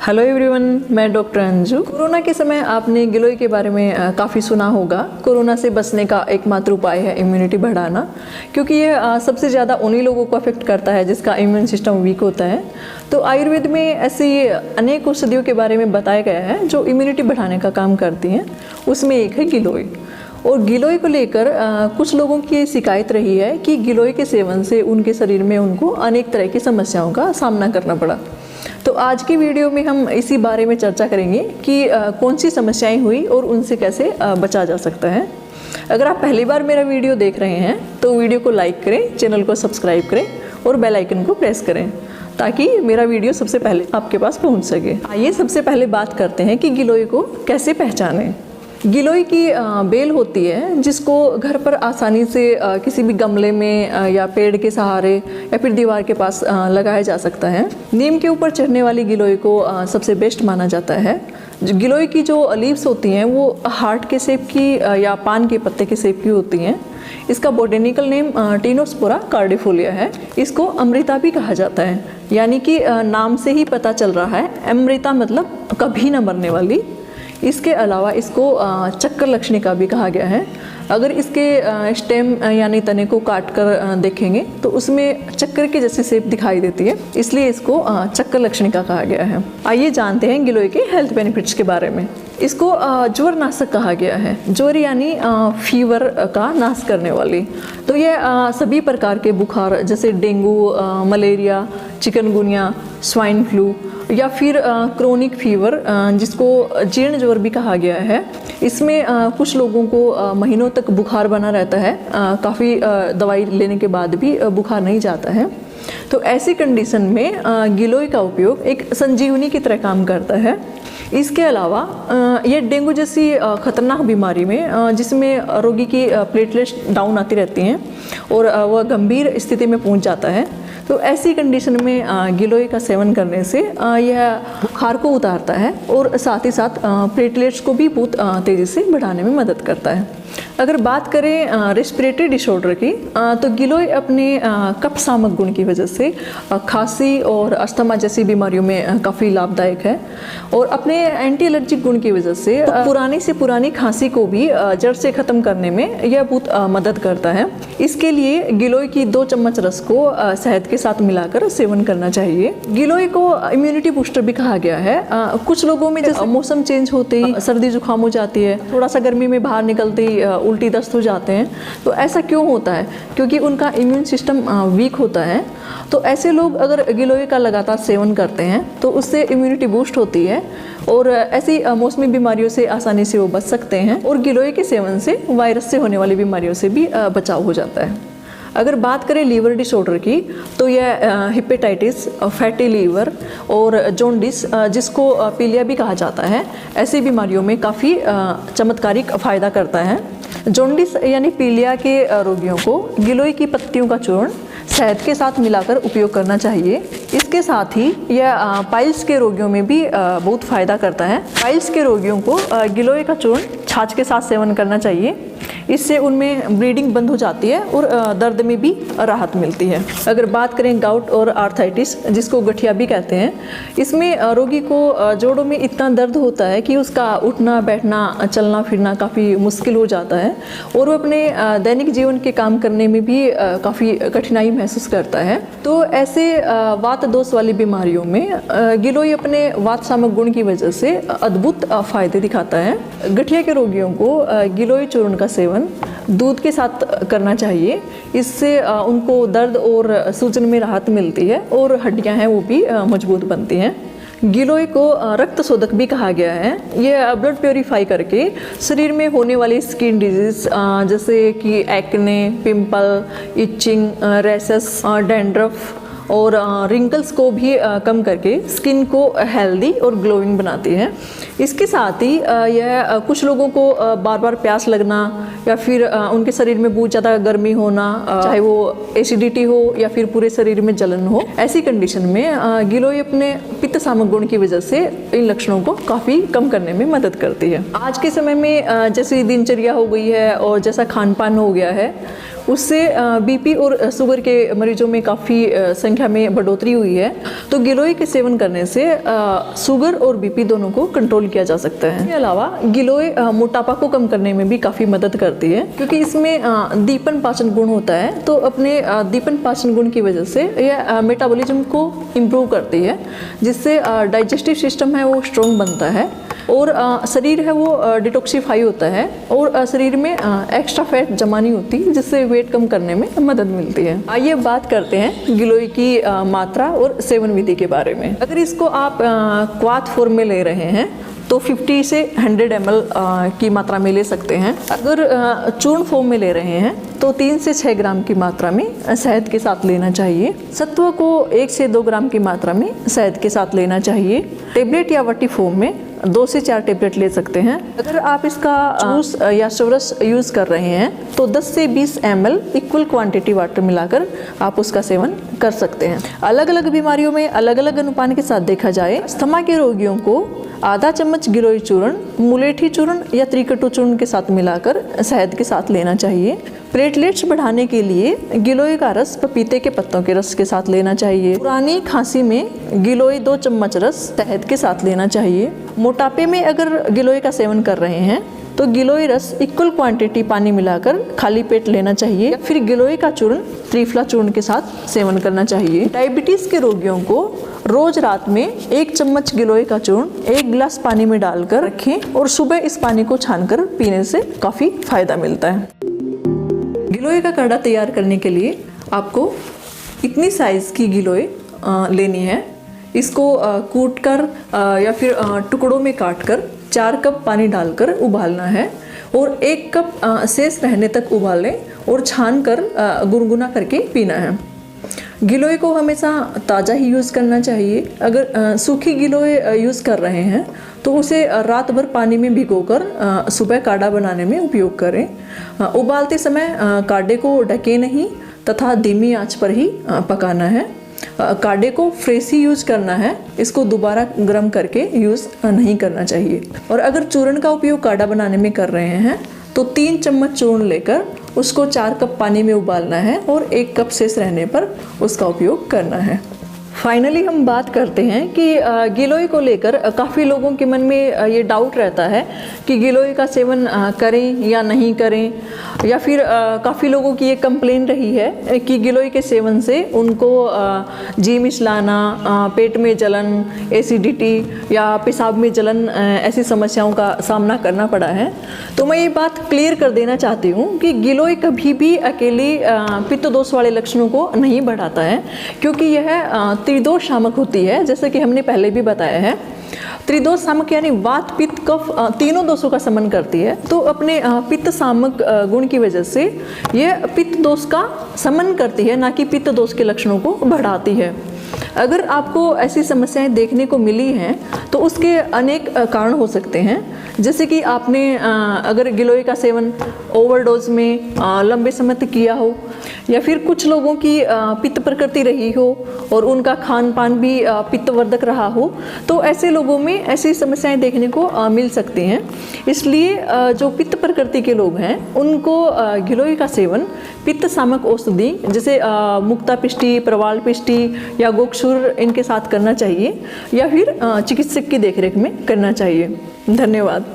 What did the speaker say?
Hello everyone, मैं doctor Anju. Corona के समय आपने गिलोय के बारे में काफ़ी सुना होगा। कोरोना से बचने का एकमात्र उपाय है इम्यूनिटी बढ़ाना, क्योंकि ये सबसे ज़्यादा उन्हीं लोगों को अफेक्ट करता है जिसका इम्यून सिस्टम वीक होता है। तो आयुर्वेद में ऐसी अनेक औषधियों के बारे में बताया गया है जो इम्यूनिटी बढ़ाने का काम करती हैं। उसमें एक है गिलोय। और गिलोय को लेकर कुछ लोगों की शिकायत रही है कि गिलोय के सेवन से उनके शरीर में उनको अनेक तरह की समस्याओं का सामना करना पड़ा। तो आज की वीडियो में हम इसी बारे में चर्चा करेंगे कि कौन सी समस्याएं हुई और उनसे कैसे बचा जा सकता है। अगर आप पहली बार मेरा वीडियो देख रहे हैं तो वीडियो को लाइक करें, चैनल को सब्सक्राइब करें और बेल आइकन को प्रेस करें ताकि मेरा वीडियो सबसे पहले आपके पास पहुंच सके। आइए सबसे पहले बात करते हैं कि गिलोय को कैसे पहचानें। गिलोय की बेल होती है जिसको घर पर आसानी से किसी भी गमले में या पेड़ के सहारे या फिर दीवार के पास लगाया जा सकता है। नीम के ऊपर चढ़ने वाली गिलोय को सबसे बेस्ट माना जाता है। गिलोय की जो लीव्स होती हैं वो हार्ट के शेप की या पान के पत्ते के शेप की होती हैं। इसका बोटेनिकल नेम टिनोस्पोरा कार्डिफोलिया है। इसको अमृता भी कहा जाता है, यानी कि नाम से ही पता चल रहा है, अमृता मतलब कभी न मरने वाली। इसके अलावा इसको चक्कर लक्षणिका भी कहा गया है। अगर इसके स्टेम यानी तने को काट कर देखेंगे तो उसमें चक्कर की जैसी शेप दिखाई देती है, इसलिए इसको चक्कर लक्षणिका कहा गया है। आइए जानते हैं गिलोय के हेल्थ बेनिफिट्स के बारे में। इसको ज्वर नाशक कहा गया है। ज्वर यानी फीवर का नाश करने वाली। तो यह सभी प्रकार के बुखार जैसे dengue, malaria, chikungunya, swine flu या फिर क्रोनिक फीवर जिसको जीर्ण ज्वर भी कहा गया है, इसमें कुछ लोगों को महीनों तक बुखार बना रहता है। काफ़ी दवाई लेने के बाद भी बुखार नहीं जाता है। तो ऐसी कंडीशन में गिलोय का उपयोग एक संजीवनी की तरह काम करता है। इसके अलावा ये डेंगू जैसी खतरनाक बीमारी में जिसमें रोगी की प्लेटलेट्स डाउन आती रहती हैं और वह गंभीर स्थिति में पहुंच जाता है, तो ऐसी कंडीशन में गिलोय का सेवन करने से यह बुखार को उतारता है और साथ ही साथ प्लेटलेट्स को भी बहुत तेज़ी से बढ़ाने में मदद करता है। अगर बात करें रेस्पिरेटरी डिसऑर्डर की, तो गिलोय अपने कफ शामक गुण की वजह से खांसी और अस्थमा जैसी बीमारियों में काफ़ी लाभदायक है। और अपने एंटी एलर्जिक गुण की वजह से पुरानी से पुरानी खांसी को भी जड़ से ख़त्म करने में यह बहुत मदद करता है। इसके लिए गिलोय की 2 चम्मच रस को शहद के साथ मिलाकर सेवन करना चाहिए। गिलोय को इम्यूनिटी बूस्टर भी कहा गया है। कुछ लोगों में जैसे मौसम चेंज होते ही सर्दी जुकाम हो जाती है, थोड़ा सा गर्मी में बाहर निकलते ही उल्टी दस्त हो जाते हैं। तो ऐसा क्यों होता है? क्योंकि उनका इम्यून सिस्टम वीक होता है। तो ऐसे लोग अगर गिलोय का लगातार सेवन करते हैं तो उससे इम्यूनिटी बूस्ट होती है और ऐसी मौसमी बीमारियों से आसानी से वो बच सकते हैं। और गिलोय के सेवन से वायरस से होने वाली बीमारियों से भी बचाव हो जाता है। अगर बात करें लीवर डिसऑर्डर की, तो यह हेपेटाइटिस, फैटी लीवर और जॉन्डिस जिसको पीलिया भी कहा जाता है, ऐसी बीमारियों में काफ़ी चमत्कारिक फ़ायदा करता है। जॉन्डिस यानी पीलिया के रोगियों को गिलोय की पत्तियों का चूर्ण शहद के साथ मिलाकर उपयोग करना चाहिए। इसके साथ ही यह पाइल्स के रोगियों में भी बहुत फ़ायदा करता है। पाइल्स के रोगियों को गिलोय का चूर्ण छाछ के साथ सेवन करना चाहिए। इससे उनमें ब्लीडिंग बंद हो जाती है और दर्द में भी राहत मिलती है। अगर बात करें गाउट और आर्थराइटिस जिसको गठिया भी कहते हैं, इसमें रोगी को जोड़ों में इतना दर्द होता है कि उसका उठना बैठना चलना फिरना काफ़ी मुश्किल हो जाता है और वो अपने दैनिक जीवन के काम करने में भी काफ़ी कठिनाई महसूस करता है। तो ऐसे वात दोष वाली बीमारियों में गिलोय अपने वात शामक गुण की वजह से अद्भुत फायदे दिखाता है। गठिया के रोगियों को गिलोय चूर्ण का सेवन दूध के साथ करना चाहिए। इससे उनको दर्द और सूजन में राहत मिलती है और हड्डियां हैं वो भी मजबूत बनती हैं। गिलोय को रक्त शोधक भी कहा गया है। ये ब्लड प्योरीफाई करके शरीर में होने वाली स्किन डिजीज जैसे कि acne, pimple, itching, rashes, dandruff और रिंकल्स को भी कम करके स्किन को हेल्दी और ग्लोइंग बनाती है। इसके साथ ही यह कुछ लोगों को बार बार प्यास लगना या फिर उनके शरीर में बहुत ज़्यादा गर्मी होना, चाहे वो एसिडिटी हो या फिर पूरे शरीर में जलन हो, ऐसी कंडीशन में गिलोय अपने पित्त शामक गुण की वजह से इन लक्षणों को काफ़ी कम करने में मदद करती है। आज के समय में जैसी दिनचर्या हो गई है और जैसा खान पान हो गया है, उससे बीपी और शुगर के मरीजों में काफ़ी संख्या में बढ़ोतरी हुई है। तो गिलोय के सेवन करने से शुगर और बीपी दोनों को कंट्रोल किया जा सकता है। इसके अलावा गिलोय मोटापा को कम करने में भी काफ़ी मदद करती है, क्योंकि इसमें दीपन पाचन गुण होता है। तो अपने दीपन पाचन गुण की वजह से यह मेटाबॉलिज्म को इम्प्रूव करती है, जिससे डाइजेस्टिव सिस्टम है वो स्ट्रॉन्ग बनता है और शरीर है वो डिटॉक्सिफाई होता है और शरीर में एक्स्ट्रा फैट जमा नहीं होती, जिससे वेट कम करने में मदद मिलती है। आइए बात करते हैं गिलोय की मात्रा और सेवन विधि के बारे में। अगर इसको आप क्वाथ फॉर्म में ले रहे हैं तो 50 से 100 ml की मात्रा में ले सकते हैं। अगर चूर्ण फॉर्म में ले रहे हैं तो 3 से 6 ग्राम की मात्रा में शहद के साथ लेना चाहिए। सत्व को 1 से 2 ग्राम की मात्रा में शहद के साथ लेना चाहिए। टेबलेट या वटी फॉर्म में 2 से 4 टेबलेट ले सकते हैं। अगर आप इसका जूस या चरस यूज़ कर रहे हैं तो 10 से 20 ml इक्वल क्वांटिटी वाटर मिलाकर आप उसका सेवन कर सकते हैं। अलग अलग बीमारियों में अलग अलग अनुपात के साथ देखा जाए, अस्थमा के रोगियों को आधा चम्मच गिलोय चूर्ण, मुलेठी चूर्ण या त्रिकटु चूर्ण के साथ मिलाकर शहद के साथ लेना चाहिए। प्लेटलेट्स बढ़ाने के लिए गिलोय का रस पपीते के पत्तों के रस के साथ लेना चाहिए। पुरानी खांसी में गिलोय 2 चम्मच रस शहद के साथ लेना चाहिए। मोटापे में अगर गिलोय का सेवन कर रहे हैं तो गिलोय रस इक्वल क्वांटिटी पानी मिलाकर खाली पेट लेना चाहिए, या फिर गिलोय का चूर्ण त्रिफला चूर्ण के साथ सेवन करना चाहिए। डायबिटीज़ के रोगियों को रोज रात में 1 चम्मच गिलोय का चूर्ण 1 गिलास पानी में डालकर रखें और सुबह इस पानी को छानकर पीने से काफ़ी फायदा मिलता है। गिलोय का काढ़ा तैयार करने के लिए आपको इतनी साइज़ की गिलोय लेनी है। इसको कूट कर या फिर टुकड़ों में काट कर 4 कप पानी डालकर उबालना है और 1 कप शेष रहने तक उबालें और छान कर गुनगुना करके पीना है। गिलोय को हमेशा ताज़ा ही यूज़ करना चाहिए। अगर सूखी गिलोय यूज़ कर रहे हैं तो उसे रात भर पानी में भिगोकर सुबह काढ़ा बनाने में उपयोग करें। उबालते समय काढ़े को ढके नहीं तथा धीमी आंच पर ही पकाना है। काढ़े को फ्रेश ही यूज़ करना है, इसको दोबारा गर्म करके यूज़ नहीं करना चाहिए। और अगर चूर्ण का उपयोग काढ़ा बनाने में कर रहे हैं तो 3 चम्मच चूर्ण लेकर उसको 4 कप पानी में उबालना है और 1 कप शेष रहने पर उसका उपयोग करना है। फाइनली हम बात करते हैं कि गिलोय को लेकर काफ़ी लोगों के मन में ये डाउट रहता है कि गिलोय का सेवन करें या नहीं करें, या फिर काफ़ी लोगों की ये कंप्लेन रही है कि गिलोय के सेवन से उनको जी मिचलाना, पेट में जलन, एसिडिटी या पेशाब में जलन ऐसी समस्याओं का सामना करना पड़ा है। तो मैं ये बात क्लियर कर देना चाहती हूँ कि गिलोय कभी भी अकेली पित्त दोष वाले लक्षणों को नहीं बढ़ाता है, क्योंकि यह त्रिदोष शामक होती है। जैसे कि हमने पहले भी बताया है, त्रिदोष शामक यानी वात पित्त कफ तीनों दोषों का समन करती है। तो अपने पित्त शामक गुण की वजह से यह पित्त दोष का समन करती है, ना कि पित्त दोष के लक्षणों को बढ़ाती है। अगर आपको ऐसी समस्याएं देखने को मिली हैं तो उसके अनेक कारण हो सकते हैं, जैसे कि आपने अगर गिलोय का सेवन ओवरडोज में लंबे समय तक किया हो, या फिर कुछ लोगों की पित्त प्रकृति रही हो और उनका खान पान भी पित्तवर्धक रहा हो, तो ऐसे लोगों में ऐसी समस्याएं देखने को मिल सकती हैं। इसलिए जो पित्त प्रकृति के लोग हैं उनको गिलोय का सेवन पित्त शामक औषधि जैसे मुक्ता पिष्टी, प्रवाल पिष्टी या गोक्षुर इनके साथ करना चाहिए, या फिर चिकित्सक की देखरेख में करना चाहिए। धन्यवाद।